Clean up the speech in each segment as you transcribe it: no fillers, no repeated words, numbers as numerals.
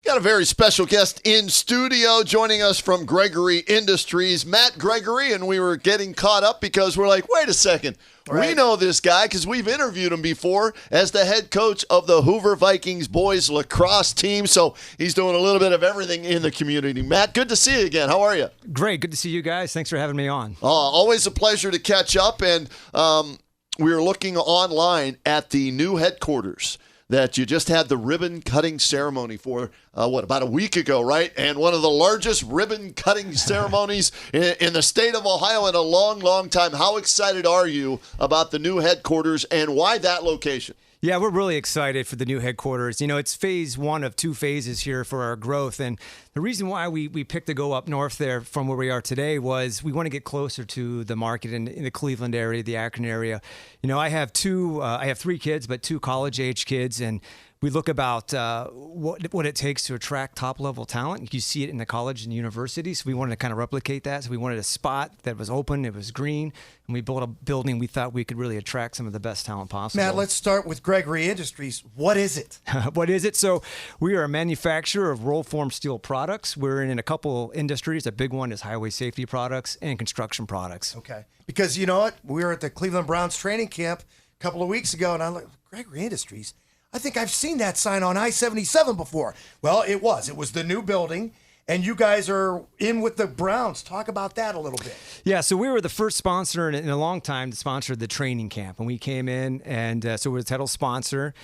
Got a very special guest in studio joining us from Gregory Industries, Matt Gregory, and we were getting caught up because we're like, wait a second. Right. We know this guy because we've interviewed him before as the head coach of the Hoover Vikings boys lacrosse team. So he's doing a little bit of everything in the community. Matt, good to see you again. How are you? Great. Good to see you guys. Thanks for having me on. Always a pleasure to catch up. And we were looking online at the new headquarters that you just had the ribbon cutting ceremony for, about a week ago, right? And one of the largest ribbon cutting ceremonies in the state of Ohio in a long, long time. How excited are you about the new headquarters and why that location? Yeah, we're really excited for the new headquarters. You know, it's phase one of two phases here for our growth. And the reason why we picked to go up north there from where we are today was we want to get closer to the market in the Cleveland area, the Akron area. You know, I have three kids, but two college-age kids, and we look about what it takes to attract top-level talent. You see it in the college and university, so we wanted to kind of replicate that. So we wanted a spot that was open, it was green, and we built a building we thought we could really attract some of the best talent possible. Matt, let's start with Gregory Industries. What is it? What is it? So we are a manufacturer of roll-form steel products. We're in a couple industries. A big one is highway safety products and construction products. Okay. Because you know what? We were at the Cleveland Browns training camp a couple of weeks ago, and I'm like, Gregory Industries? I think I've seen that sign on I-77 before. Well, it was. It was the new building, and you guys are in with the Browns. Talk about that a little bit. Yeah, so we were the first sponsor in a long time to sponsor the training camp. And we came in, and so we're the title sponsor.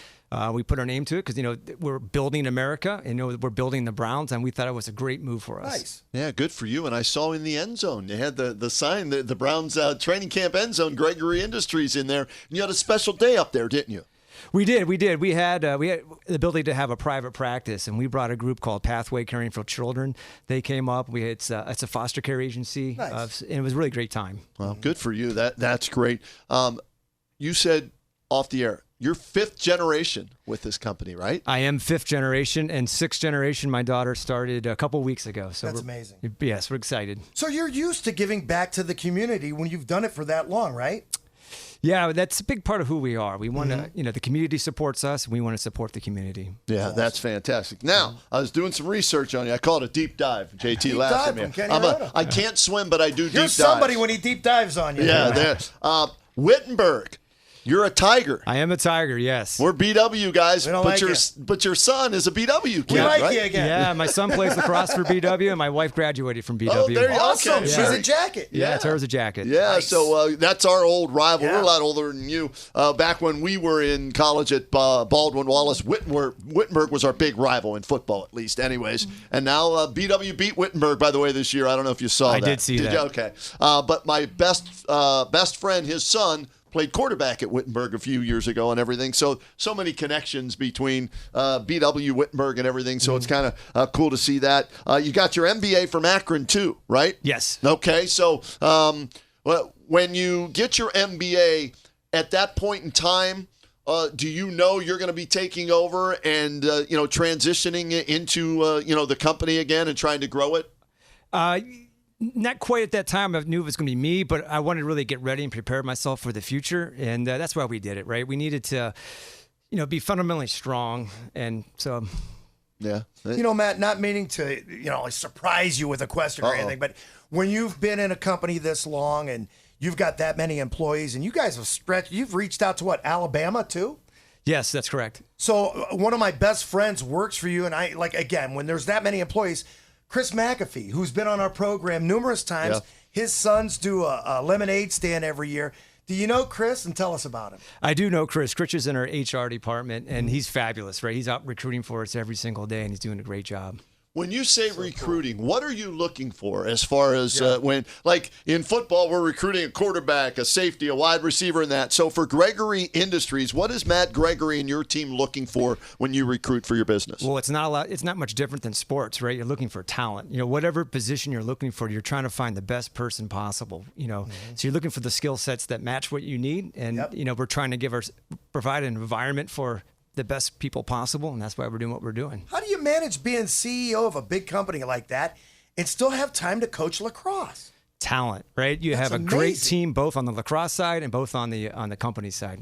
We put our name to it because, you know, we're building America, and, you know, we're building the Browns, and we thought it was a great move for us. Nice. Yeah, good for you. And I saw in the end zone, they had the sign, the Browns training camp end zone, Gregory Industries in there. And you had a special day up there, didn't you? We did. We had the ability to have a private practice, and we brought a group called Pathway Caring for Children. They came up. It's a foster care agency, nice. And it was a really great time. Well, good for you. That's great. You said off the air, you're fifth generation with this company, right? I am fifth generation, and sixth generation. My daughter started a couple weeks ago. So that's amazing. Yes, we're excited. So you're used to giving back to the community when you've done it for that long, right? Yeah, that's a big part of who we are. We want to, the community supports us, and we want to support the community. Yeah, that's fantastic. Now, I was doing some research on you. I call it a deep dive. JT laughs at me. I can't swim, but I do deep dives. You're somebody when he deep dives on you. Yeah, there. Wittenberg. You're a Tiger. I am a Tiger, yes. We're BW guys, but but your son is a BW kid, we like right? you again. Yeah, my son plays lacrosse for BW, and my wife graduated from BW. Oh, there you go. Awesome. Okay. She's a jacket. Yeah, it's her as a jacket. Yeah, nice. So that's our old rival. Yeah. We're a lot older than you. Back when we were in college at Baldwin Wallace, Wittenberg was our big rival in football, at least, anyways. And now BW beat Wittenberg, by the way, this year. I don't know if you saw that. I did see that. You? Okay. But my best friend, his son, played quarterback at Wittenberg a few years ago and everything. So many connections between BW, Wittenberg, and everything. So it's kind of cool to see that. You got your MBA from Akron too, right? Yes. Okay. So when you get your MBA, at that point in time, do you know you're going to be taking over and transitioning into the company again and trying to grow it? Not quite at that time. I knew it was going to be me, but I wanted to really get ready and prepare myself for the future, and that's why we did it, right? We needed to, be fundamentally strong, and so... Yeah. Matt, not meaning to, surprise you with a question or anything, but when you've been in a company this long and you've got that many employees and you guys have you've reached out to what, Alabama too? Yes, that's correct. So one of my best friends works for you, and again, when there's that many employees... Chris McAfee, who's been on our program numerous times, his sons do a lemonade stand every year. Do you know Chris? And tell us about him. I do know Chris. Chris is in our HR department, and he's fabulous, right? He's out recruiting for us every single day, and he's doing a great job. When you say recruiting, what are you looking for as far as when, like in football, we're recruiting a quarterback, a safety, a wide receiver, and that. So for Gregory Industries, what is Matt Gregory and your team looking for when you recruit for your business? Well, it's not much different than sports, right? You're looking for talent. Whatever position you're looking for, you're trying to find the best person possible. So you're looking for the skill sets that match what you need, and we're trying to provide an environment for the best people possible, and that's why we're doing what we're doing. How do you manage being CEO of a big company like that and still have time to coach lacrosse? Talent, right? You have a great team both on the lacrosse side and both on the company side.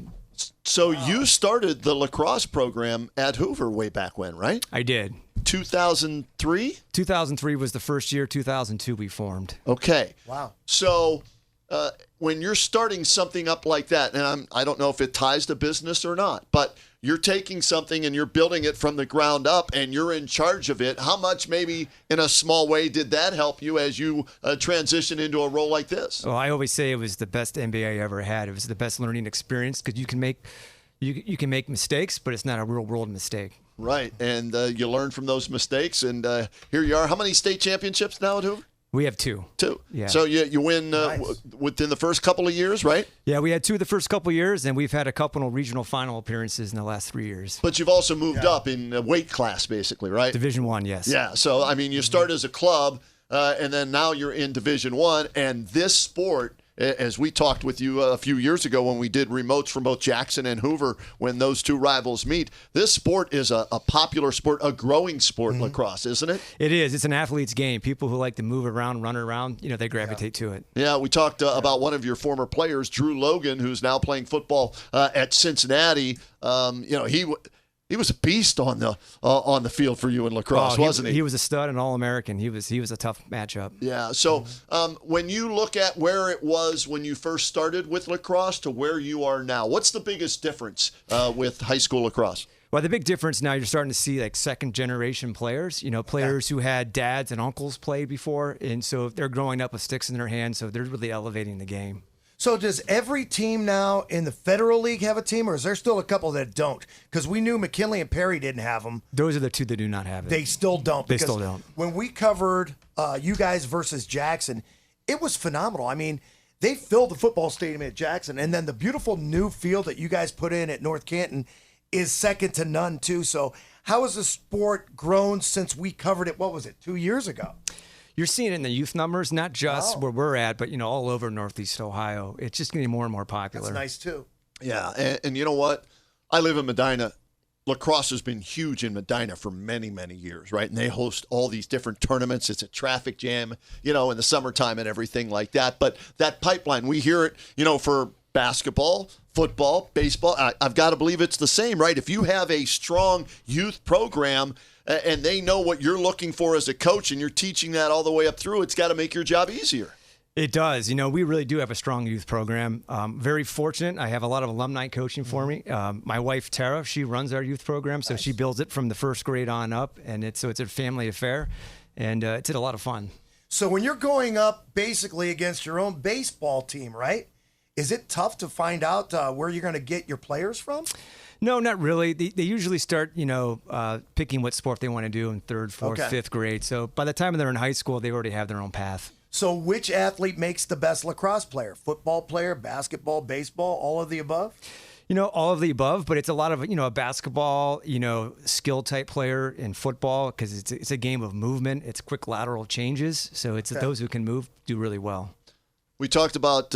So you started the lacrosse program at Hoover way back when, right? I did. 2003? 2003 was the first year. 2002 we formed. Okay. Wow. So when you're starting something up like that, and I don't know if it ties to business or not, but you're taking something and you're building it from the ground up and you're in charge of it. How much, maybe in a small way, did that help you as you transition into a role like this? Well, I always say it was the best MBA I ever had. It was the best learning experience because you can make mistakes, but it's not a real world mistake. Right, and you learn from those mistakes, and here you are. How many state championships now at Hoover? We have 2. 2. Yeah. So you win Nice. within the first couple of years, right? Yeah, we had 2 the first couple of years, and we've had a couple of regional final appearances in the last 3 years. But you've also moved up in weight class, basically, right? Division 1, yes. Yeah, so, I mean, you start as a club, and then now you're in Division 1, and this sport, as we talked with you a few years ago when we did remotes from both Jackson and Hoover, when those two rivals meet, this sport is a popular sport, a growing sport, lacrosse, isn't it? It is. It's an athlete's game. People who like to move around, run around, they gravitate to it. Yeah, we talked about one of your former players, Drew Logan, who's now playing football at Cincinnati. He was a beast on the field for you in lacrosse, wasn't he? He was a stud and All-American. He was a tough matchup. Yeah. So when you look at where it was when you first started with lacrosse to where you are now, what's the biggest difference with high school lacrosse? Well, the big difference now, you're starting to see like second-generation players, players who had dads and uncles play before, and so they're growing up with sticks in their hands, so they're really elevating the game. So does every team now in the Federal League have a team, or is there still a couple that don't? Because we knew McKinley and Perry didn't have them. Those are the 2 that do not have it. They still don't. They still don't. When we covered you guys versus Jackson, it was phenomenal. I mean, they filled the football stadium at Jackson, and then the beautiful new field that you guys put in at North Canton is second to none, too. So how has the sport grown since we covered it, 2 years ago? You're seeing it in the youth numbers, not just where we're at, but all over Northeast Ohio. It's just getting more and more popular. That's nice too. Yeah, and you know what? I live in Medina. Lacrosse has been huge in Medina for many, many years, right? And they host all these different tournaments. It's a traffic jam, in the summertime and everything like that. But that pipeline, we hear it, for basketball, football, baseball. I've got to believe it's the same, right? If you have a strong youth program and they know what you're looking for as a coach and you're teaching that all the way up through, it's got to make your job easier. It does. We really do have a strong youth program. Very fortunate. I have a lot of alumni coaching for me. My wife, Tara, she runs our youth program, so she builds it from the first grade on up, and it's a family affair, and it's a lot of fun. So when you're going up basically against your own baseball team, right? Is it tough to find out where you're going to get your players from? No, not really. They usually start, picking what sport they want to do in 3rd, 4th, 5th grade. So by the time they're in high school, they already have their own path. So which athlete makes the best lacrosse player? Football player, basketball, baseball, all of the above? All of the above, but it's a lot of, a basketball, skill type player in football because it's a game of movement. It's quick lateral changes. So it's those who can move do really well. We talked about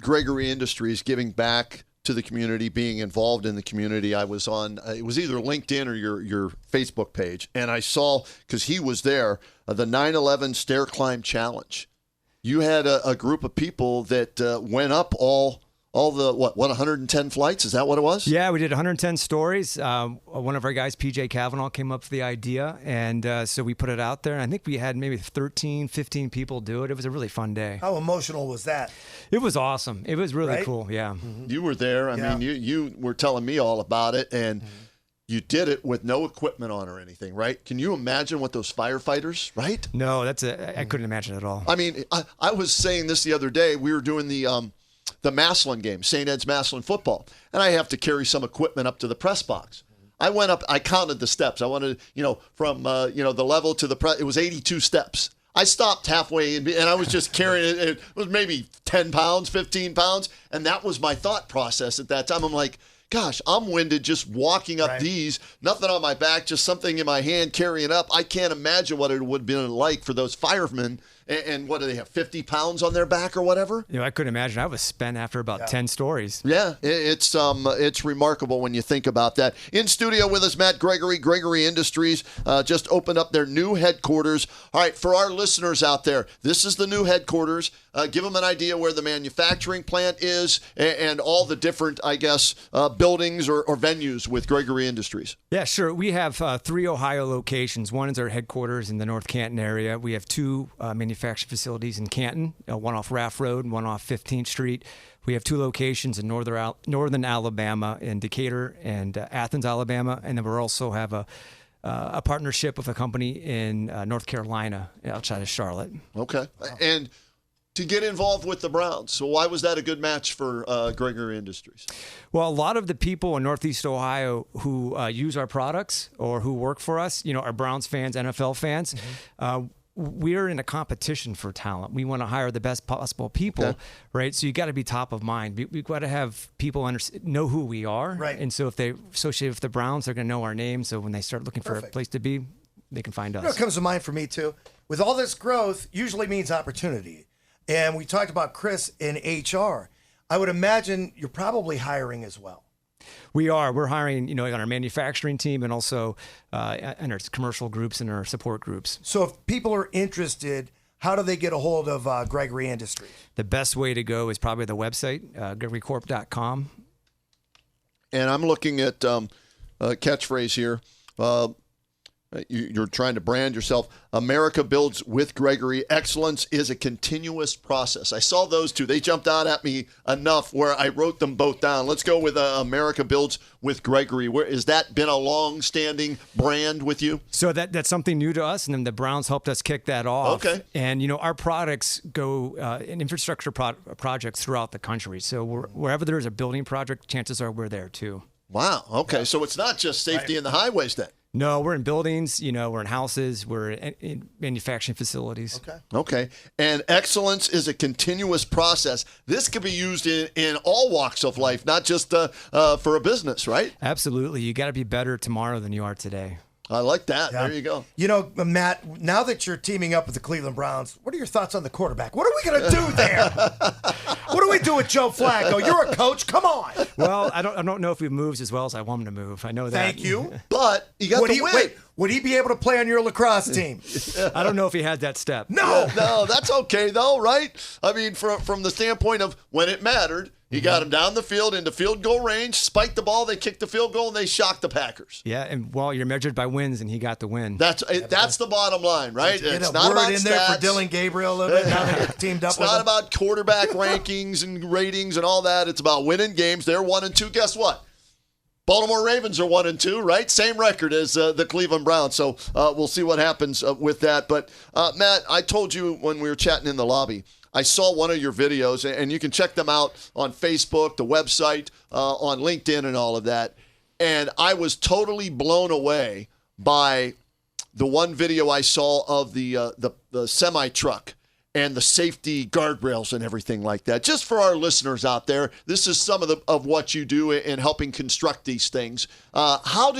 Gregory Industries giving back to the community, being involved in the community. I was on, it was either LinkedIn or your Facebook page, and I saw, because he was there, the 9/11 Stair Climb Challenge. You had a group of people that went up all the, 110 flights? Is that what it was? Yeah, we did 110 stories. One of our guys, PJ Cavanaugh, came up with the idea, and so we put it out there. And I think we had maybe 13, 15 people do it. It was a really fun day. How emotional was that? It was awesome. It was really cool, yeah. Mm-hmm. You were there. I mean, you were telling me all about it, and you did it with no equipment on or anything, right? Can you imagine what those firefighters, right? No, I couldn't imagine it at all. I mean, I was saying this the other day. We were doing the Massillon game, St. Ed's Massillon football, and I have to carry some equipment up to the press box. I went up, I counted the steps. I wanted, from, the level to the press, it was 82 steps. I stopped halfway and I was just carrying it. It was maybe 10 pounds, 15 pounds. And that was my thought process at that time. I'm like, gosh, I'm winded just walking up these, nothing on my back, just something in my hand carrying up. I can't imagine what it would have been like for those firemen and what do they have, 50 pounds on their back or whatever? I couldn't imagine. I was spent after about 10 stories. Yeah, it's remarkable when you think about that. In studio with us, Matt Gregory, Gregory Industries, just opened up their new headquarters. All right, for our listeners out there, this is the new headquarters. Give them an idea where the manufacturing plant is and all the different, I guess, buildings or venues with Gregory Industries. Yeah, sure. We have 3 Ohio locations. One is our headquarters in the North Canton area. We have 2 manufacturing facilities in Canton, one off Raft Road and one off 15th Street. We have 2 locations in northern Alabama, in Decatur and Athens, Alabama. And then we also have a partnership with a company in North Carolina outside of Charlotte. Okay. And to get involved with the Browns. So why was that a good match for Gregory Industries? Well, a lot of the people in Northeast Ohio who use our products or who work for us, are Browns fans, NFL fans. Mm-hmm. We're in a competition for talent. We want to hire the best possible people, right? So you got to be top of mind. We've got to have people know who we are. Right. And so if they associate with the Browns, they're going to know our name. So when they start looking for a place to be, they can find us. What comes to mind for me, too, with all this growth, usually means opportunity. And we talked about Chris in HR. I would imagine you're probably hiring as well. We are. We're hiring, on our manufacturing team and also in our commercial groups and our support groups. So if people are interested, how do they get a hold of Gregory Industries? The best way to go is probably the website, gregorycorp.com. And I'm looking at a catchphrase here. You're trying to brand yourself. America builds with Gregory. Excellence is a continuous process. I saw those 2. They jumped out at me enough where I wrote them both down. Let's go with America builds with Gregory. Has that been a long-standing brand with you? So that's something new to us, and then the Browns helped us kick that off. Okay. And, our products go in infrastructure projects throughout the country. So wherever there's a building project, chances are we're there too. Wow. Okay. So it's not just safety in the highways then. No, we're in buildings, we're in houses, we're in manufacturing facilities. Okay. And excellence is a continuous process. This could be used in all walks of life, not just for a business, right? Absolutely. You got to be better tomorrow than you are today. I like that. Yeah. There you go. Matt, now that you're teaming up with the Cleveland Browns, what are your thoughts on the quarterback? What are we going to do there? What do we do with Joe Flacco? You're a coach. Come on. Well, I don't know if he moves as well as I want him to move. I know that. Thank you. But you got the win. Wait, would he be able to play on your lacrosse team? I don't know if he had that step. No. No, that's okay though, right? I mean, from the standpoint of when it mattered, he got him down the field into field goal range, spiked the ball, they kicked the field goal, and they shocked the Packers. Yeah, and you're measured by wins, and he got the win. That's the bottom line, right? It's not about in stats. there for Dylan Gabriel a little bit. Now they get teamed up. It's not about quarterback rankings and ratings and all that. It's about winning games. They're 1-2. Guess what? Baltimore Ravens are 1-2, right? Same record as the Cleveland Browns. So we'll see what happens with that. But Matt, I told you when we were chatting in the lobby, I saw one of your videos, and you can check them out on Facebook, the website, on LinkedIn, and all of that. And I was totally blown away by the one video I saw of the semi truck and the safety guardrails and everything like that. Just for our listeners out there, this is some of what you do in helping construct these things. How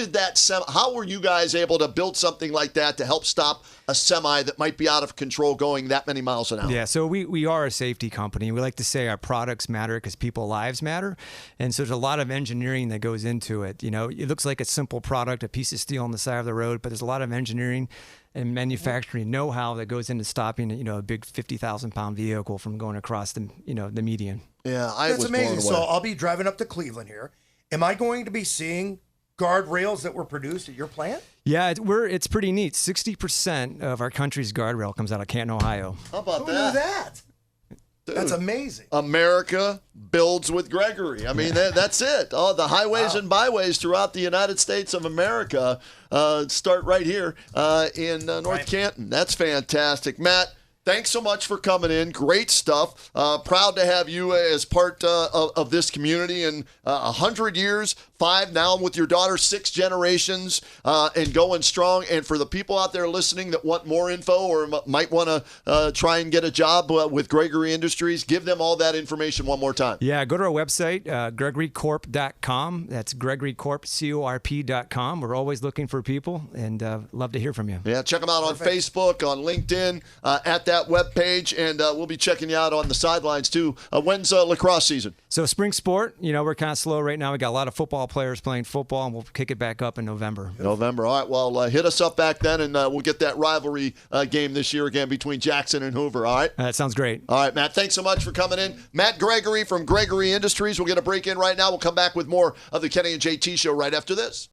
were you guys able to build something like that to help stop a semi that might be out of control going that many miles an hour? Yeah, so we are a safety company. We like to say our products matter because people's lives matter. And so there's a lot of engineering that goes into it. It looks like a simple product, a piece of steel on the side of the road, but there's a lot of engineering and manufacturing know-how that goes into stopping, a big 50,000-pound vehicle from going across the median. Yeah, That's amazing. So I'll be driving up to Cleveland here. Am I going to be seeing guardrails that were produced at your plant? Yeah, it's pretty neat. 60% of our country's guardrail comes out of Canton, Ohio. How about Who knew that? Dude, that's amazing. America builds with Gregory. I mean, that's it. Oh, the highways and byways throughout the United States of America start right here in North Canton. That's fantastic. Matt, thanks so much for coming in. Great stuff. Proud to have you as part of this community. And 100 years, 5 now with your daughter, 6 generations, and going strong. And for the people out there listening that want more info or might want to try and get a job with Gregory Industries, give them all that information one more time. Yeah, go to our website, gregorycorp.com. That's gregorycorp.com. We're always looking for people, and love to hear from you. Yeah, check them out on Facebook, on LinkedIn, at that webpage, and we'll be checking you out on the sidelines too. When's lacrosse season? So spring sport, we're kind of slow right now. We got a lot of football players playing football, and we'll kick it back up in November. November. All right, well, hit us up back then, and we'll get that rivalry game this year again between Jackson and Hoover, all right? That sounds great. All right, Matt, thanks so much for coming in. Matt Gregory from Gregory Industries. We'll get a break in right now. We'll come back with more of the Kenny and JT Show right after this.